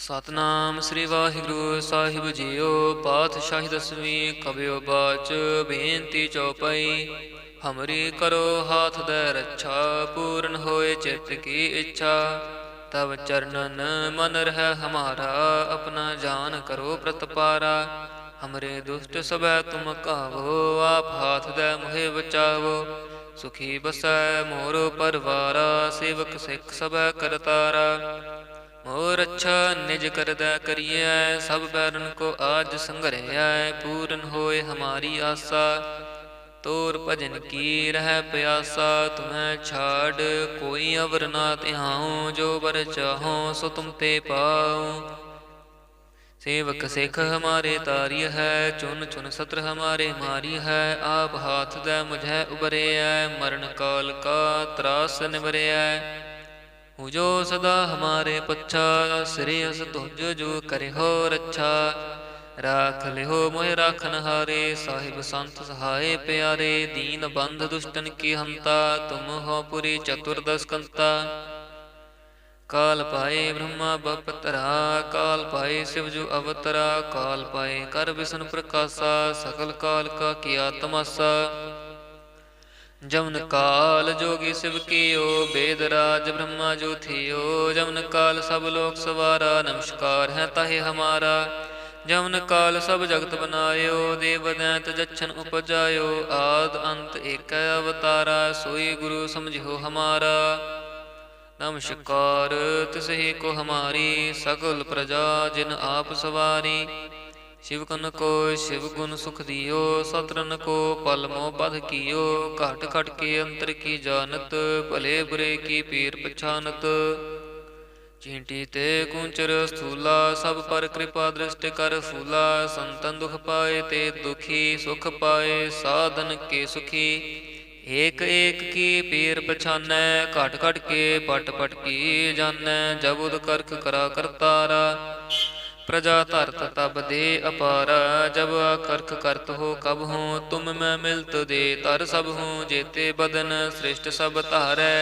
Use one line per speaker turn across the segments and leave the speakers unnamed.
ਸਤਨਾਮ ਸ੍ਰੀ ਵਾਹਿਗੁਰੂ ਸਾਹਿਬ JIO. ਪਾਤਸ਼ਾਹੀ ਦਸਵੀਂ ਕਬਿਓ ਬਾਚ ਬੇਨਤੀ ਚੌਪਈ। ਹਮਰੀ ਕਰੋ ਹਾਥ ਦੈ ਰੱਛਾ, ਪੂਰਨ ਹੋਏ ਚਿੱਤ ਕੀ ਇੱਛਾ। ਤਵ ਚਰਨਨ ਮਨ ਰਹਿ ਹਮਾਰਾ, ਆਪਣਾ ਜਾਨ ਕਰੋ ਪ੍ਰਤਪਾਰਾ। ਹਮਰੇ ਦੁਸ਼ਟ ਸਭੈ ਤੁਮ ਕਾਵੋ, ਆਪ ਹਾਥ ਦੈ ਮੋਹਿ ਬਚਾਵੋ। ਸੁਖੀ ਬਸੈ ਮੋਰ ਪਰਵਾਰਾ, ਸੇਵਕ ਸਿੱਖ ਸਭੈ ਕਰਤਾਰਾ। ਮੋਰ ਅੱਛਾ ਨਿਜ ਕਰਦਾ ਕਰੀਐ, ਸਭ ਬੈਰਨ ਕੋ ਆਜ ਸੰਘਰੈ। ਪੂਰਨ ਹੋਏ ਹਮਾਰੀ ਆਸਾ, ਤੋਰ ਭਜਨ ਕੀ ਰਹਿ ਪਿਆਸਾ। ਤੁਮੈ ਛਾੜ ਕੋਈ ਅਵਰ ਨਾ ਤਿਹਾਉ, ਜੋ ਬਰ ਚਾਹੋ ਸੋ ਤੁਮ ਤੇ ਪਾਉ। सेवक सिख हमारे तारिय है, चुन चुन सत्र हमारे मारी है। आप हाथ दे मुझे उबरे है, मरण काल का त्रास निबरे है। जो सदा हमारे पच्छा, श्रेयस तुझ जो करे हो रच्छा। राख लिहो मोह राखन हारे, साहिब संत सहाय प्यारे। दीन बंध दुष्टन की हंता, तुम हो पुरी चतुर्दश कंता। काल पाए ब्रह्मा बपतरा, काल पाए शिव जो अवतरा। काल पाए कर विष्णु प्रकाशा, सकल काल का किया तमाशा। जमन काल जोगी शिव कियो, वेद राज ब्रह्मा जो थियो। जमन काल सब लोक सवारा, नमस्कार है ताहे हमारा। जमन काल सब जगत बनायो, देव दैत जच्छन उपजायो। आद अंत एक अवतारा, सोई गुरु समझो हमारा। नमस्कार तिसहि को हमारी, सकल प्रजा जिन आप सवारी। शिव कन को शिव गुण सुख दियो, सतरन को पल मोह बध कियो। घट घट के अंतर की जानत, भले बुरे की पीर पछानत। चींटी ते कुंचर स्थूला, सब पर कृपा दृष्टि कर फूला। संतन दुख पाए ते दुखी, सुख पाए साधन के सुखी। एक एक की पीर पछानै, घट घट के पट पट की जानै। जब उद करख करा करतारा, प्रजा धरत तब दे अपारा। जब करख करत हो कब हो, तुम मैं मिलत दे तर सब हो। जेते बदन श्रेष्ठ सब धारै,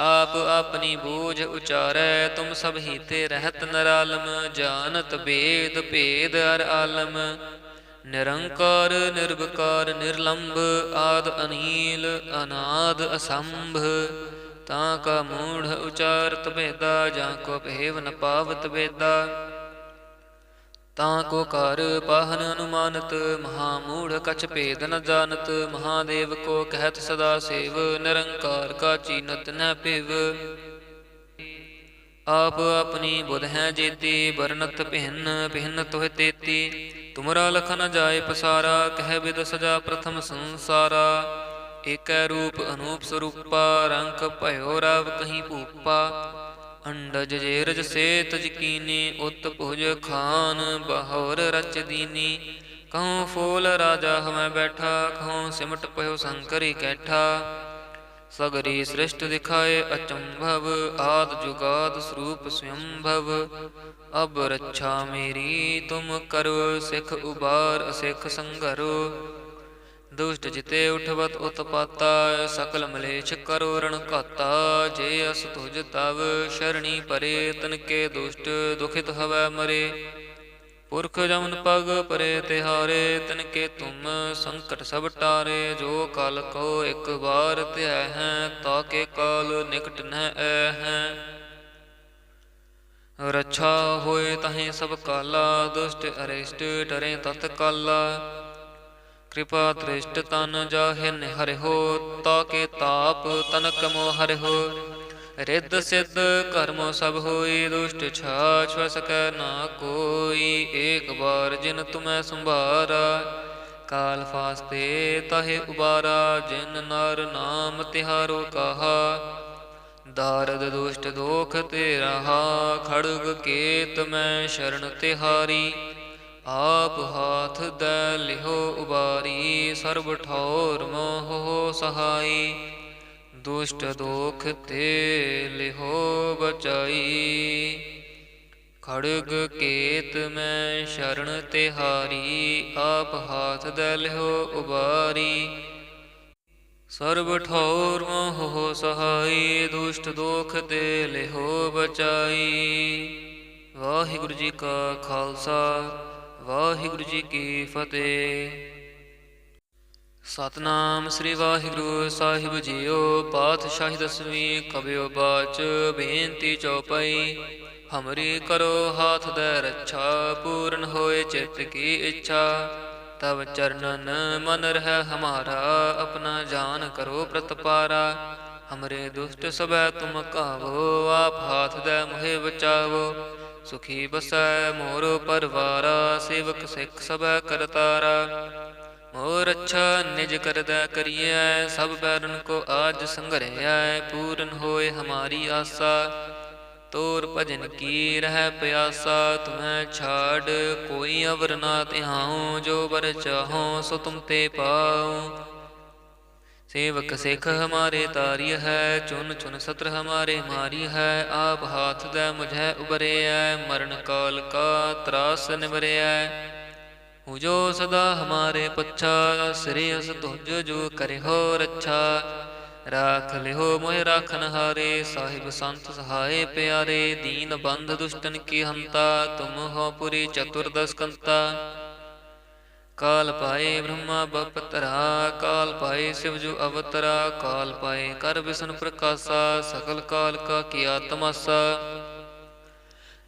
आप अपनी बूझ उचारै। तुम सब हीते रहत नरालम, जानत वेद भेद हर आलम। निरंकार निर्विकार निर्लंब, आद अनील अनाद असंभ। ताका मूढ़ उचारत भेदा, जाको भेव न पावत वेदा। ताको कार पाहन अनुमानत, महामूढ़ कछ भेद न जानत। महादेव को कहत सदा सेव, निरंकार का चीनत न पिव। आप अपनी बुध है जेती, बरनत भिन्न भिन्न तुह तेती। तुमरा लख न जाय पसारा, कह विद सजा प्रथम संसारा। एक रूप अनूप स्वरूपा, रंक भयो राव कहीं भूपा। अंडज जेरज से तज कीनी, उत भुज खान बहोर रच दीनी। कहूँ फूल राजा हमें बैठा, कहूँ सिमट पयो शंकरी कैठा। सगरी सृष्ट दिखाए अचंभव, आद जुगाद स्वरूप स्वयंभव। अब रक्षा मेरी तुम करो, सिख उबार सिख संघरो। दुष्ट जिते उठवत उत्पाता, सकल मलेच्छ करो रण घाता। जे अस तुझ तव शरणी परे, तन के दुष्ट दुखित हवै मरे। पुरख जमन पग परे तिहारे, तिनके तुम संकट सब टारे। जो काल को एक बार त्याह है, ताके काल निकट न है। रक्षा होए तहें सब काला, दुष्ट अरिष्ट डरे तत्काला। कृपा दृष्ट तन जाहे निहर हो, ताके ताप तनक मोह हर हो। रिद्ध सिद्ध कर्म सब होई, दुष्ट छाछ सकै ना कोई। एक बार जिन तुम्हें संभारा, काल फास्ते ताहे उबारा। जिन नर नाम तिहारो कहा, दारद दुष्ट दोख ते रहा। खड़ग केत मैं शरण तिहारी, आप हाथ दै लिहो उबारी। सर्ब ठौर मोह हो सहाई, दुष्ट दोख ते लिहो बचाई। खड़ग केत मैं शरण तिहारी, आप हाथ दे लिहो उबारी। सर्ब ठौर मोह हो सहाई, दुष्ट दोख ते लिहो बचाई। ਵਾਹਿਗੁਰੂ ਜੀ ਕਾ ਖਾਲਸਾ ਵਾਹਿਗੁਰੂ ਜੀ ਕੀ ਫਤਿਹ। ਸਤਨਾਮ ਸ੍ਰੀ ਵਾਹਿਗੁਰੂ ਸਾਹਿਬ ਜੀਓ। ਪਾਤਸ਼ਾਹੀ ਦਸਵੀਂ ਕਬਿਓ ਬਾਚ ਬੇਨਤੀ ਚੌਪਈ। ਹਮਰੀ ਕਰੋ ਹਾਥ ਦੇ ਰੱਛਾ ਪੂਰਨ ਹੋਏ ਚਿੱਤ ਕੀ ਇੱਛਾ। ਤਬ ਚਰਨਨ ਮਨ ਰਹਿ ਹਮਾਰਾ ਆਪਣਾ ਜਾਨ ਕਰੋ ਪ੍ਰਤਪਾਰਾ। ਹਮਰੇ ਦੁਸ਼ਟ ਸਭੈ ਤੁਮ ਕਾਵੋ ਆਪ ਹਾਥ ਦੇ ਮੁਹਿ ਬਚਾਵੋ। ਸੁਖੀ ਬਸੈ ਮੋਰ ਪਰਵਾਰਾ ਸੇਵਕ ਸਿੱਖ ਸਭੈ ਕਰਤਾਰਾ। ਮੋਰ ਅੱਛਾ ਨਿਜ ਕਰਦਾ ਕਰੀਐ ਸਭ ਬੈਰਨ ਕੋ ਆਜ ਸੰਘਰਿਐ। ਪੂਰਨ ਹੋਏ ਹਮਾਰੀ ਆਸਾ ਤੋਰ ਭਜਨ ਕੀ ਰਹਿ ਪਿਆਸਾ। ਤੁਮੈ ਛਾੜ ਕੋਈ ਅਵਰ ਨਾ ਤਿਹਾਉ ਜੋ ਬਰ ਚਾਹੋ ਸੋ ਤੁਮ ਤੇ ਪਾਉ। सेवक सिख हमारे तारी है चुन चुन सत्र हमारे मारी है। आप हाथ दे मुझे उबरे है मरण काल का त्रास निबरे है। हूँ जो सदा हमारे पच्छा श्रेयस तुझ जो करे हो रच्छा। राख लिहो मोह राखन हारे साहिब संत सहाय प्यारे। दीन बंध दुष्टन की हंता तुम हो पुरी चतुर्दश कंता। काल पाए ब्रह्मा बपतरा काल पाए शिवजु अवतरा। काल पाए कर विष्णु प्रकाशा सकल काल का किया तमाशा।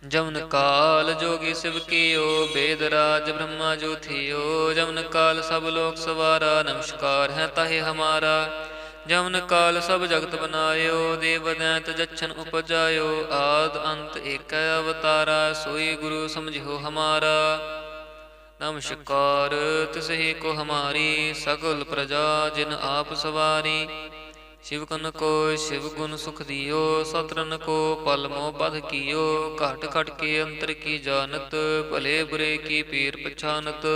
जमन काल जोगी शिव कियो वेद राज ब्रह्मा जो थियो। जमन काल सब लोक सवारा नमस्कार है ताहे हमारा। जमन काल सब जगत बनायो देव दैत जच्छन उपजायो। आद अंत एक अवतारा सोई गुरु समझो हमारा। नमस्कार तिसहि को हमारी सकल प्रजा जिन आप सवारी। शिवकन को शिव गुण सुख दियो सतरन को पलमो बध कियो। घट घट के अंतर की जानत भले बुरे की पीर पछानत।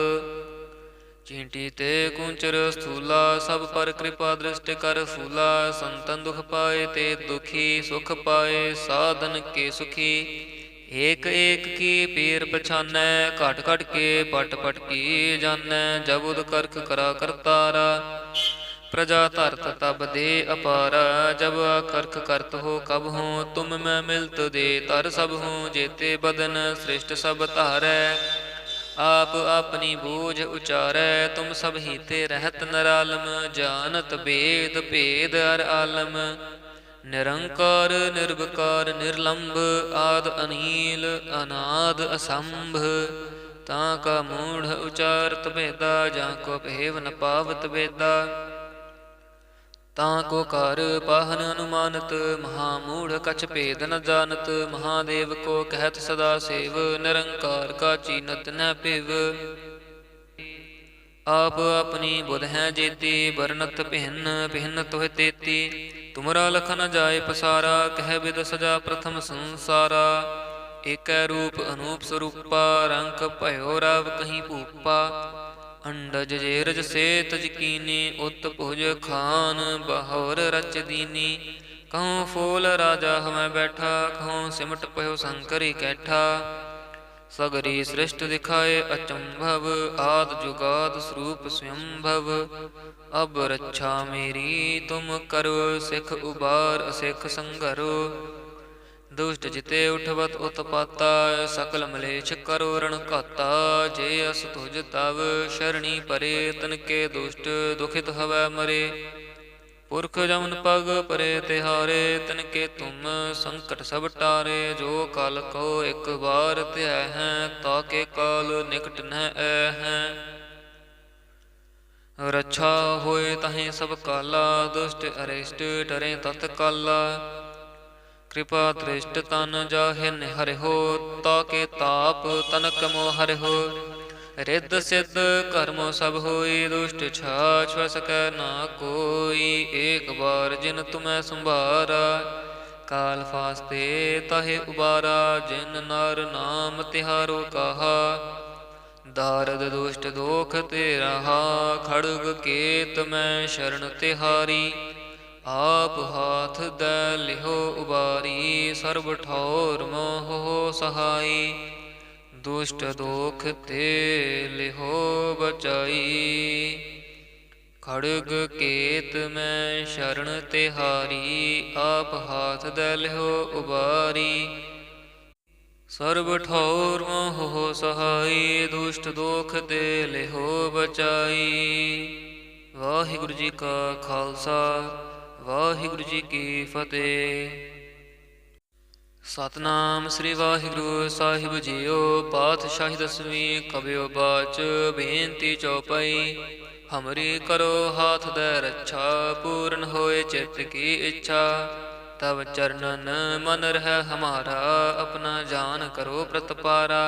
चींटी ते कुंचर स्थूला सब पर कृपा दृष्टि कर फूला। संतन दुख पाए ते दुखी सुख पाए साधन के सुखी। एक एक की पीर पछानै घट घट के पट पट की जानै। जब उद करख करा करतारा प्रजा धरत तब दे अपारा। जब करख करत हो कब हो तुम मैं मिलत दे तर सब हूँ। जेते बदन श्रेष्ठ सब धारै आप अपनी बूझ उचारै। तुम सब ही ते रहत नरालम जानत भेद भेद हर आलम। निरंकार निर्विकार निर्लंभ आद अनील अनाद असंभ। ताका मूढ़ उचारत भेदा जाको भेव न पावत वेदा। ताको कार पाहन अनुमानत महामूढ़ कछ भेद न जानत। महादेव को कहत सदा सेव निरंकार का चीनत न पिव। आप अपनी बुध है जेती बरनत भिन्न भिन्न तुह तेती। तुमरा लख न जाय पसारा कह विद सजा प्रथम संसारा। एक रूप अनूप स्वरूपा रंक भयो राव कहीं भूपा। अंडज जेरज से तज कीनी उत भुज खान बहोर रच दीनी। कहूँ फूल राजा हमें बैठा कहूँ सिमट पयो शंकर कैठा। सगरी सृष्ट दिखाए अचंभव आद जुगाद स्वरूप स्वयंभव। अब रक्षा मेरी तुम करो सिख उबार सिख संघरो। दुष्ट जिते उठवत उत्पाता सकल मलेच्छ करो रण घाता। जे अस तुझ तव शरणी परे तन के दुष्ट दुखित हवै मरे। पुरख जमन पग परे तिहारे तिनके तुम संकट सब टारे। जो काल को एक बार त्याह हैं ताके काल निकट न हैं। रक्षा होए तहें सब काला दुष्ट अरिष्ट डरे तत्काला। कृपा दृष्ट तन जाहिन हरि हो ताके ताप तनक मोह हरि हो। रिद्ध सिद्ध कर्मो सब होई दुष्ट छाछ सकै ना कोई। एक बार जिन तुम्हें संभारा काल फास्ते ताहे उबारा। जिन नर नाम तिहारो कहा दारद दुष्ट दोख ते रहा। खड़ग केत मैं शरण तिहारी आप हाथ दै लिहो उबारी। सर्ब ठौर मोह सहाई दुष्ट दोख ते लिहो बचाई। खड़ग केत मैं शरण तिहारी आप हाथ दै लिहो उबारी। ਸਰਬ ਠੌਰ ਮੋਹ ਸਹਾਈ, ਦੁਸ਼ਟ ਦੋਖ ਤੇ ਲਿਹੋ ਬਚਾਈ। ਵਾਹਿਗੁਰੂ ਜੀ ਕਾ ਖਾਲਸਾ, ਵਾਹਿਗੁਰੂ ਜੀ ਕੀ ਫਤਿਹ। ਸਤਨਾਮ ਸ੍ਰੀ ਵਾਹਿਗੁਰੂ ਸਾਹਿਬ ਜੀਓ। ਪਾਤਸ਼ਾਹੀ ਦਸਵੀਂ ਕਬਿਓ ਬਾਚ, ਬੇਨਤੀ ਚੌਪਈ। ਹਮਰੀ ਕਰੋ ਹਾਥ ਦੈ ਰੱਛਾ, ਪੂਰਨ ਹੋਏ ਚਿੱਤ ਕੀ ਇੱਛਾ। ਤਬ ਚਰਨਨ ਮਨ ਰਹਿ ਹਮਾਰਾ, ਆਪਣਾ ਜਾਨ ਕਰੋ ਪ੍ਰਤਪਾਰਾ।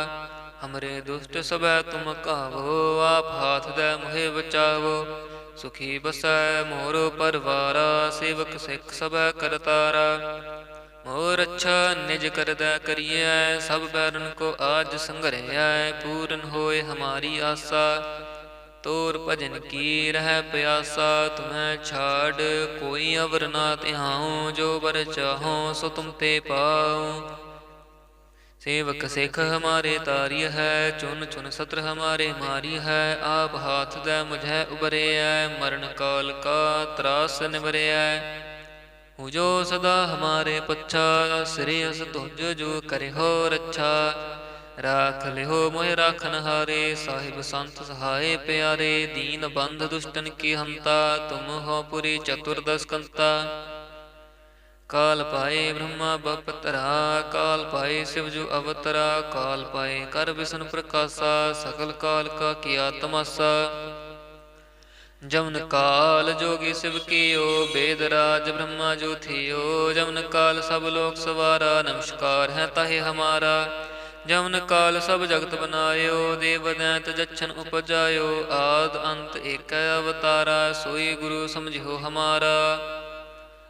ਹਮਰੇ ਦੁਸ਼ਟ ਸਭੈ ਤੁਮ ਕਾਵੋ, ਆਪ ਹਾਥ ਦੈ ਮੁਹਿ ਬਚਾਵੋ। ਸੁਖੀ ਬਸੈ ਮੋਰ ਪਰਵਾਰਾ, ਸੇਵਕ ਸਿੱਖ ਸਭੈ ਕਰਤਾਰਾ। ਮੋਰ ਅੱਛਾ ਨਿਜ ਕਰਦਾ ਕਰੀਐ, ਸਭ ਬੈਰਨ ਕੋ ਆਜ ਸੰਘਰੈ। ਪੂਰਨ ਹੋਏ ਹਮਾਰੀ ਆਸਾ, ਤੋਰ ਭਜਨ ਕੀ ਰਹਿ ਪਿਆਸਾ। ਤੁਮੈ ਛਾੜ ਕੋਈ ਅਵਰ ਨਾ ਤਿਹਾਉ, ਜੋ ਬਰ ਚਾਹੋ ਸੋ ਤੁਮ ਤੇ ਪਾਉ। सेवक सिख हमारे तारी है, चुन चुन सत्र हमारे मारी है। आप हाथ दे मुझे उबरे है, मरण काल का त्रास निबरे है। हूँ जो सदा हमारे पच्छा, श्रेयस तुझ जो करे हो रच्छा। राख लिहो मोह राखन हारे, साहिब संत सहाय प्यारे। दीन बंध दुष्टन की हंता, तुम हो पुरी चतुर्दश कंता। काल पाए ब्रह्मा बपतरा, काल पाए शिव जो अवतरा। काल पाए कर विष्णु प्रकाशा, सकल काल का किया तमाशा। जमन काल जोगी शिव कियो, वेद राज ब्रह्मा जो थियो। जमन काल सब लोक सवारा, नमस्कार है ताहे हमारा। जमन काल सब जगत बनायो, देव दैत जच्छन उपजायो। आद अंत एक अवतारा, सोई गुरु समझो हमारा।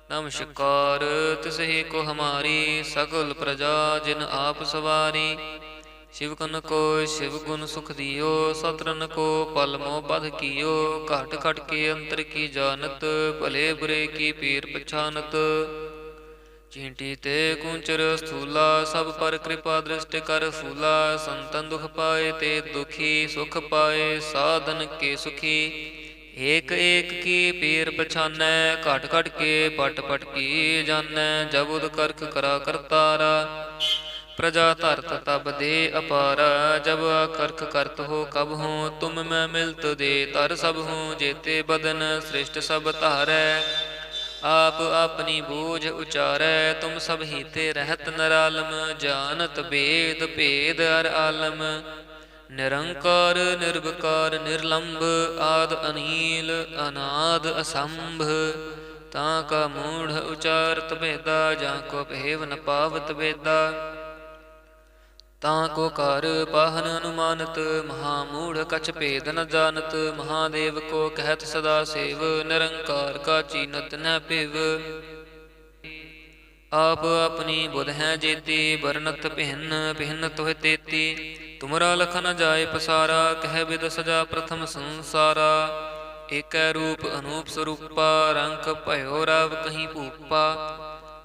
नमस्कार तिसहि को हमारी, सकल प्रजा जिन आप सवारी। शिवकन को शिव गुण सुख दियो, सतरन को पल मोह बध कियो। घट घट के अंतर की जानत, भले बुरे की पीर पछानत। चींटी ते कुंचर स्थूला, सब पर कृपा दृष्टि कर फूला। संतन दुख पाए ते दुखी, सुख पाए साधन के सुखी। एक एक की पीर पछानै, घट घट के पट पट की जानै। जब उद करख करा करतारा, प्रजा धरत तब दे अपारा। जब करख करत हो कब हो, तुम मैं मिलत दे तर सब हो। जेते बदन श्रेष्ठ सब धारै, आप अपनी बूझ उचारै। तुम सब हीते रहत नरालम, जानत वेद भेद हर आलम। निरंकार निर्विकार निर्लंब, आद अनील अनाद असंभ। ताका मूढ़ उचारत भेदा, जाको भेव न पावत वेदा। ताको कार पाहन अनुमानत, महामूढ़ कछ भेद न जानत। महादेव को कहत सदा सेव, निरंकार का चीनत न पिव। आप अपनी बुध है जेती, बरनत भिन्न भिन्न तुह तेती। तुमरा लख न जाय पसारा, कह विद सजा प्रथम संसारा। एक रूप अनूप स्वरूपा, रंक भयो राव कहीं भूपा।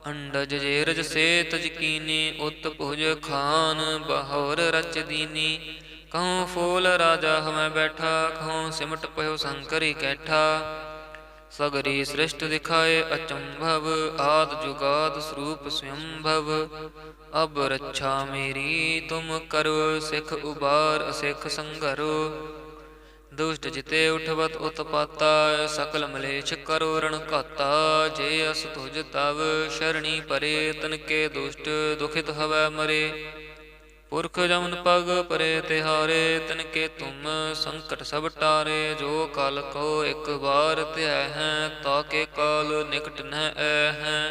अंडज जेरज से तज कीनी, उत भुज खान बहोर रच दीनी। कहूँ फूल राजा हमें बैठा, कहूँ सिमट पयो शंकरी कैठा। सगरी सृष्ट दिखाए अचंभव, आद जुगाद स्वरूप स्वयंभव। अब रक्षा मेरी तुम करो, सिख उबार सिख संघरो। दुष्ट जिते उठवत उत्पाता, सकल मलेच्छ करो रण घाता। जे अस तुझ तव शरणी परे, तनके दुष्ट दुखित हवै मरे। पुरख जमन पग परे तिहारे, तिनके तुम संकट सब टारे। जो काल को एक बार त्याह है, ताके काल निकट न हैं।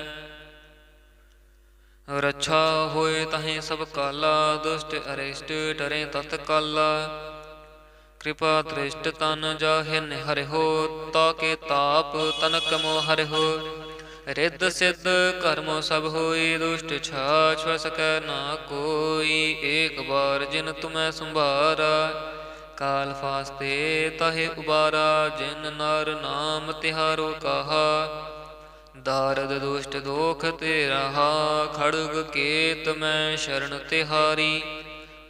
रक्षा होए तहें सब काला, दुष्ट अरिष्ट डरे तत्काला। कृपा दृष्ट तन जाहिन हरि हो, ताके ताप तनक मोह हरि हो। रिद्ध सिद्ध कर्मो सब होई, दुष्ट छाछ सकै ना कोई। एक बार जिन तुम्हें संभारा, काल फास्ते ताहे उबारा। जिन नर नाम तिहारो कहा, दारद दुष्ट दोख ते रहा। खड़ग केत मैं शरण तिहारी,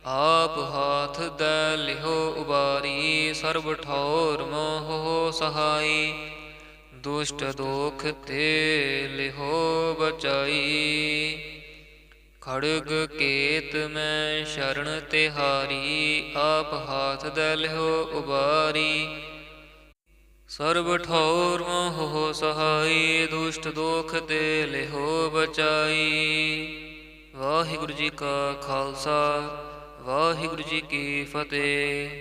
आप हाथ दै लिहो उबारी। सर्ब ठौर मोह सहाई, दुष्ट दोख ते लिहो बचाई। खड़ग केत मैं शरण तिहारी, आप हाथ दे लिहो उबारी। सर्ब ठौर मोह सहाई, दुष्ट दोख ते लिहो बचाई। वाहिगुरु जी का खालसा, वाहिगुरु जी की फतेह।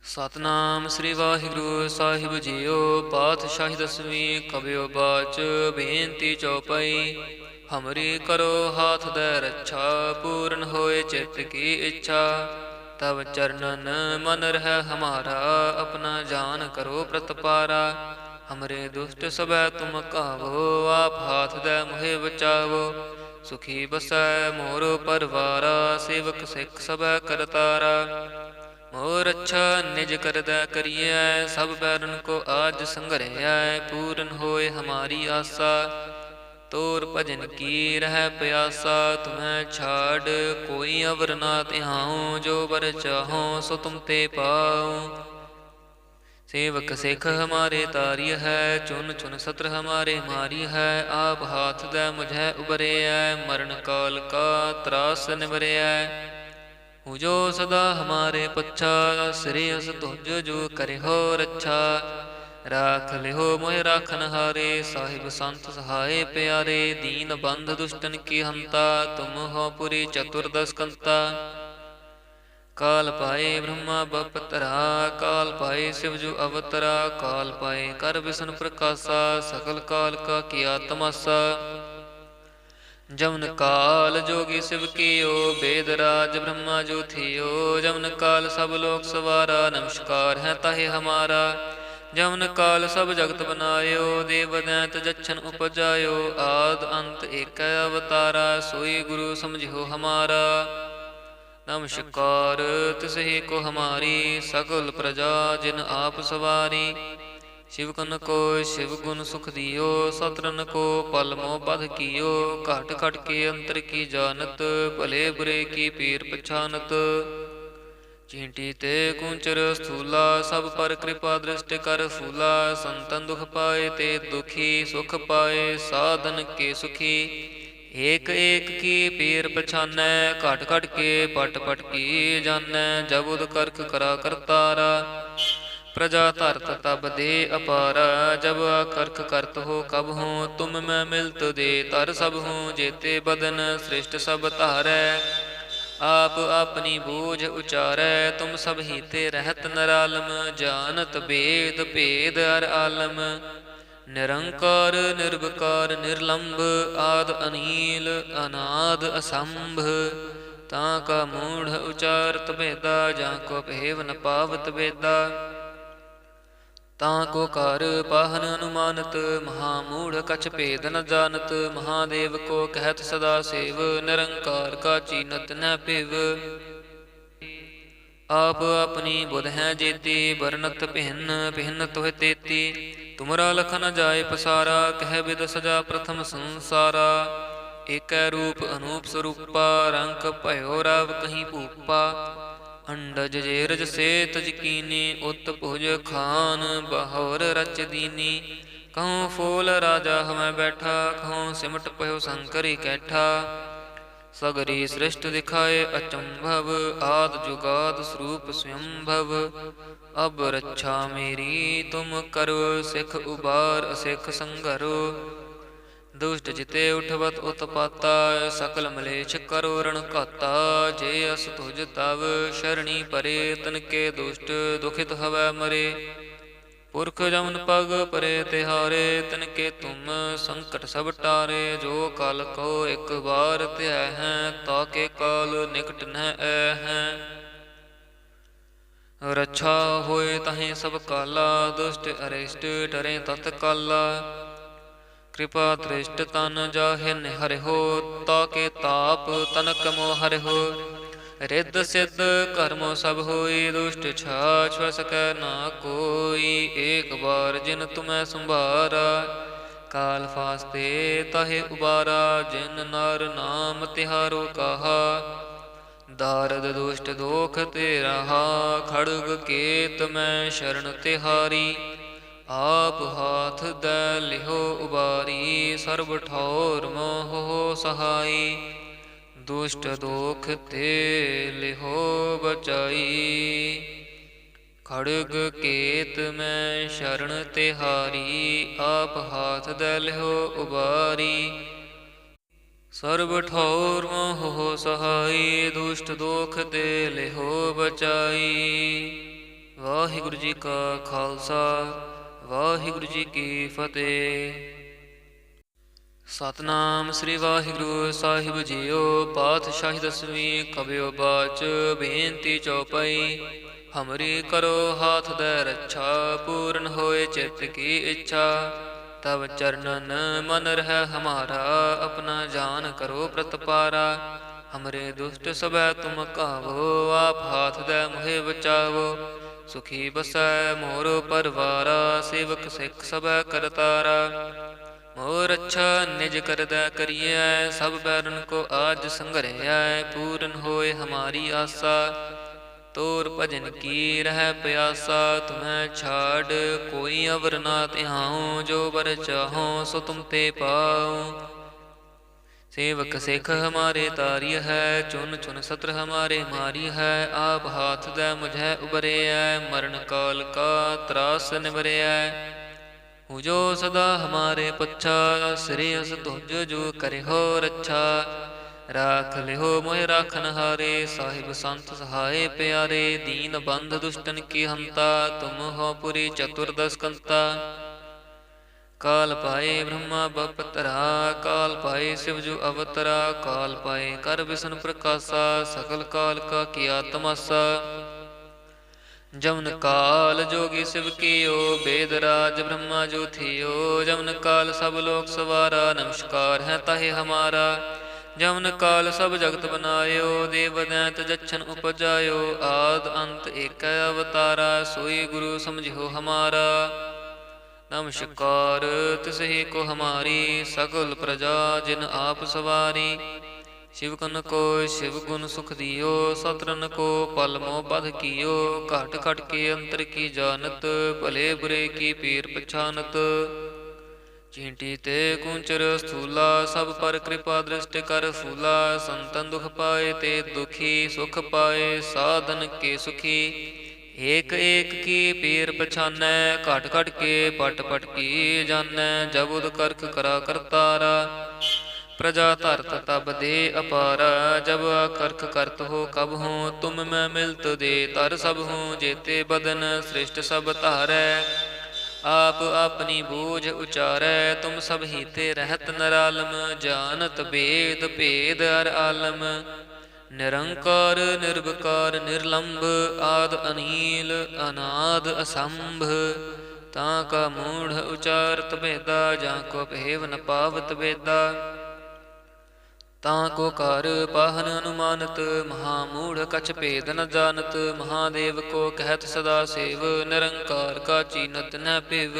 सतनाम श्री वाहिगुरु साहिब जीओ। पातशाही दसवीं कबियो बाच, बेनती चौपाई। हमरी करो हाथ दे रक्षा, पूर्ण होए चित्त की इच्छा। तब चरणन मन रह हमारा, अपना जान करो प्रतपारा। हमरे दुष्ट सबै तुम कावो, आप हाथ दे मुहे बचावो। सुखी बसै मोर परवारा, सेवक सिख सबै करतारा। मोर अच्छा निज करदै करियै, सब बैरन को आज संघरिया। पूਰਨ होए हमारी आसा, तोर भजन की रह प्यासा। तुम्हें छाड़ कोई अवर ना तिहाऊं, जो बर चाहो सो तुम ते पाऊं। सेवक सिख हमारे तारिय है, चुन चुन सत्र हमारे मारिय है। आप हाथ दे मुझे उबरे है, मरण काल का त्रास निवरे है। जो सदा हमारे पच्छा, श्रेयस तुझ जो करे हो रक्षा। राख लिहो मोह राखन हारे, साहिब संत सहाय प्यारे। दीन बंध दुष्टन की हंता, तुम हो पुरी चतुर्दश कंता। काल पाए ब्रह्मा बपतरा, काल पाए शिवजु अवतरा। काल पाए कर विष्णु प्रकाशा, सकल काल का किया तमाशा। जमन काल जोगी शिव कियो, वेद राज ब्रह्मा जो थियो। जमन काल सब लोक सवारा, नमस्कार है ताहे हमारा। जमन काल सब जगत बनायो, देव दैत जच्छन उपजायो। आद अंत एक अवतारा, सोई गुरु समझो हमारा। नमस्कार तिसहि को हमारी, सकल प्रजा जिन आप सवारी। शिवकन को शिव गुण सुख दियो, सतरन को पल मोह बध कियो। घट घट के अंतर की जानत, भले बुरे की पीर पछानत। चींटी ते कुंचर स्थूला, सब पर कृपा दृष्टि कर फूला। संतन दुख पाए ते दुखी, सुख पाए साधन के सुखी। एक एक की पीर पछानै, घट घट के पट पट की जानै। जब उद करख करा करतारा, प्रजा धरत तब दे अपारा। जब करख करत हो कब हो, तुम मैं मिलत दे तर सब हूँ। जेते बदन श्रेष्ठ सब धारै, आप अपनी बूझ उचारै। तुम सब ही ते रहत नरालम, जानत बेद भेद हर आलम। निरंकार निर्विकार निर्लंब, आद अनील अनाद असंभ। ताका मूढ़ उचारत भेदा, जाको भेव न पावत वेदा। ताको कार पाहन अनुमानत, महामूढ़ कछ भेद न जानत। महादेव को कहत सदा सेव, निरंकार का चीनत न पिव। आप अपनी बुध है जेती, बरनत भिन्न भिन्न तुह तेती। तुमरा लख न जाय पसारा, कह बिद सजा प्रथम संसारा। एक रूप अनूप स्वरूपा, रंक भयो राव कहीं भूपा। अंडज जेरज से तज कीनी, उत भुज खान बहोर रच दीनी। कहूँ फूल राजा हमें बैठा, कहूँ सिमट पयो शंकरी कैठा। सगरी सृष्ट दिखाए अचंभव, आद जुगाद स्वरूप स्वयंभव। अब रक्षा मेरी तुम करो, सिख उबार सिख संघरो। दुष्ट जिते उठवत उत्पाता, सकल मलेच्छ करो रण घाता। जे अस तुझ तव शरणी परे, तन के दुष्ट दुखित हवै मरे। पुरख जमन पग परे तिहारे, तिनके तुम संकट सब टारे। जो काल को एक बार त्याह है, ताके काल निकट न है। रक्षा होए तहें सब काला, दुष्ट अरिष्ट डरे तत्काला। कृपा दृष्ट तन जाहे निहर हो, ताके ताप तनक मोह हर हो। रिद्ध सिद्ध कर्मो सब होई, दुष्ट छाछ सकै ना कोई। एक बार जिन तुम्हें संभारा, काल फास्ते ताहे उबारा। जिन नर नाम तिहारो कहा, दारद दुष्ट दोख ते रहा। खड़ग केत मैं शरण तिहारी, आप हाथ दै लिहो उबारी, सर्ब ठौर मोह सहाई। दुष्ट दोख ते लिहो बचाई, खड़ग केत मैं शरण तिहारी। आप हाथ दै लिहो उबारी, सर्ब ठौर मोह सहाई। दुष्ट दोख ते लिहो बचाई। वाहिगुरु जी का खालसा, वाहिगुरु जी की फतेह। ਸਤਨਾਮ ਸ੍ਰੀ ਵਾਹਿਗੁਰੂ ਸਾਹਿਬ ਜੀਓ। ਪਾਤਸ਼ਾਹੀ ਦਸਵੀਂ ਕਬਿਓ ਬਾਚ, ਬੇਨਤੀ ਚੌਪਈ। ਹਮਰੀ ਕਰੋ ਹਾਥ ਦੈ ਰੱਛਾ, ਪੂਰਨ ਹੋਏ ਚਿੱਤ ਕੀ ਇੱਛਾ। ਤਬ ਚਰਨਨ ਮਨ ਰਹਿ ਹਮਾਰਾ, ਆਪਣਾ ਜਾਨ ਕਰੋ ਪ੍ਰਤਪਾਰਾ। ਹਮਰੇ ਦੁਸ਼ਟ ਸਭੈ ਤੁਮ ਕਾਵੋ, ਆਪ ਹਾਥ ਦੈ ਮੋਹਿ ਬਚਾਵੋ। ਸੁਖੀ ਬਸੈ ਮੋਰ ਪਰਵਾਰਾ, ਸੇਵਕ ਸਿੱਖ ਸਭੈ ਕਰਤਾਰਾ। मोर अच्छा निज करदा करिए, सब बैरन को आज संघरिया। पूरन होए हमारी आशा, तोर भजन की रह प्यासा। तुम्हें छाड़ कोई अवर ना तिहाऊं, जो बर चाहो सो तुम ते पाऊं। सेवक सिख हमारे तारी है, चुन चुन सत्र हमारे मारी है। आप हाथ दे मुझे उबरे, मरण काल का त्रास निवरे। जो सदा हमारे पच्छा, श्रेयस तुझ जो करे हो रच्छा। राख लिहो मोह राखन हारे, साहिब संत सहाय प्यारे। दीन बंध दुष्टन की हंता, तुम हो पुरी चतुर्दश कंता। काल पाए ब्रह्मा बपतरा, काल पाए शिव जो अवतरा। काल पाए कर विष्णु प्रकाशा, सकल काल का किया तमाशा। जमन काल जोगी शिव कियो, वेद राज ब्रह्मा जो थियो। जमन काल सब लोक सवारा, नमस्कार है ताहे हमारा। जमन काल सब जगत बनायो, देव दैत जच्छन उपजायो। आद अंत एक अवतारा, सोई गुरु समझो हमारा। नमस्कार तिसहि को हमारी, सकल प्रजा जिन आप सवारी। शिवकन को शिव गुण सुख दियो, सतरन को पल मोह बध कियो। घट घट के अंतर की जानत, भले बुरे की पीर पछानत। चींटी ते कुंचर स्थूला, सब पर कृपा दृष्टि कर फूला। संतन दुख पाए ते दुखी, सुख पाए साधन के सुखी। एक एक की पीर पछानै, घट घट के पट पट की जानै। जबुद करख करा करतारा, प्रजा धरत तब दे अपारा। जब करख करत हो कब हो, तुम मैं मिलत दे तर सब हो। जेते बदन सृष्ट सब धारै, आप अपनी बूझ उचारै। तुम सब हीते रहत नरालम, जानत वेद भेद हर आलम। निरंकार निर्विकार निर्लंभ, आद अनील अनाद असंभ। ताका मूढ़ उचारत भेदा, जाको भेव न पावत वेदा। ताको कर पाहन अनुमानत, महामूढ़ कछ भेद न जानत। महादेव को कहत सदा सेव, निरंकार का चीनत न पिव।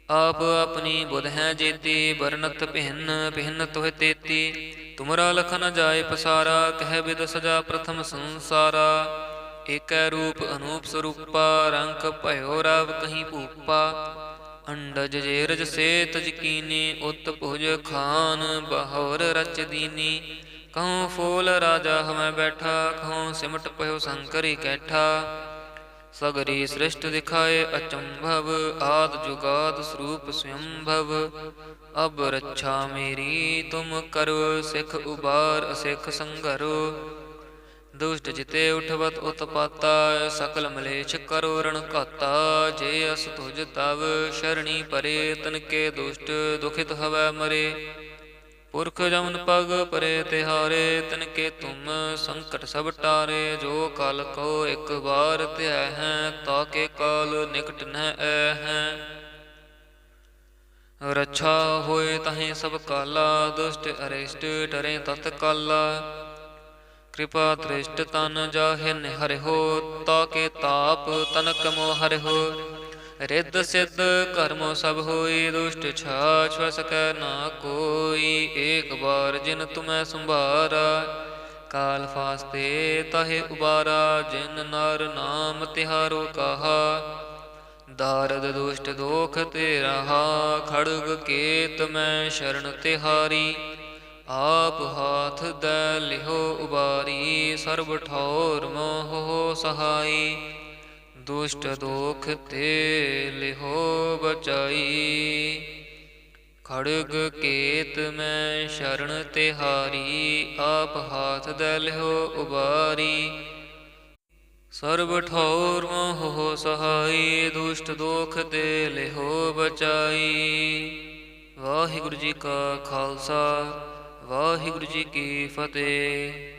आप अपनी बुध है जेती, बरनत भिन्न भिन्न तुह तेती। तुमरा लख न जाय पसारा, कह विद सजा प्रथम संसारा। एक रूप अनूप स्वरूपा, रंक भयो राव कहीं भूपा। अंडज जेरज से तज कीनी, उत भुज खान बहोर रच दीनी। कहूँ फूल राजा हमें बैठा, कहूँ सिमट पयो शंकरी कैठा। सगरी सृष्ट दिखाए अचंभव, आद जुगाद स्वरूप स्वयंभव। अब रक्षा मेरी तुम करो, सिख उबार सिख संघरो। दुष्ट जिते उठवत उत्पाता, सकल मलेच्छ करो रण घाता। जे अस तुझ तव शरणी परे, तन के दुष्ट दुखित हवै मरे। पुरख जमन पग परे तिहारे, तन के तुम संकट सब टारे। जो काल को एक बार त्याह है, ताके काल निकट न है। रक्षा होए तहें सब काला, दुष्ट अरिष्ट डरे तत्काला। कृपा दृष्ट तन जाहिन हरि हो, ताके ताप तनक मोह हरि हो। रिद्ध सिद्ध कर्मो सब होई, दुष्ट छाछ सकै ना कोई। एक बार जिन तुम्हें संभारा, काल फास्ते ताहे उबारा। जिन नर नाम तिहारो कहा, ਦਾਰਦ ਦੁਸ਼ਟ ਦੋਖ ਤੇ ਰਹਾ, ਖੜਗ ਕੇਤ ਮੈਂ ਸ਼ਰਨ ਤਿਹਾਰੀ। ਆਪ ਹਾਥ ਦੈ ਲਿਹੋ ਉਬਾਰੀ, ਸਰਬ ਠੌਰ ਮੋਹ ਸਹਾਈ। ਦੁਸ਼ਟ ਦੋਖ ਤੇ ਲਿਹੋ ਬਚਾਈ, ਖੜਗ ਕੇਤ ਮੈਂ ਸ਼ਰਨ ਤਿਹਾਰੀ। ਆਪ ਹਾਥ ਦੈ ਲਿਹੋ ਉਬਾਰੀ, ਸਰਬ ਠੌਰ ਮੋਹ ਸਹਾਈ। ਦੁਸ਼ਟ ਦੋਖ ਤੇ ਲਿਹੋ ਬਚਾਈ। ਵਾਹਿਗੁਰੂ ਜੀ ਕਾ ਖਾਲਸਾ, ਵਾਹਿਗੁਰੂ ਜੀ ਕੀ ਫਤਿਹ।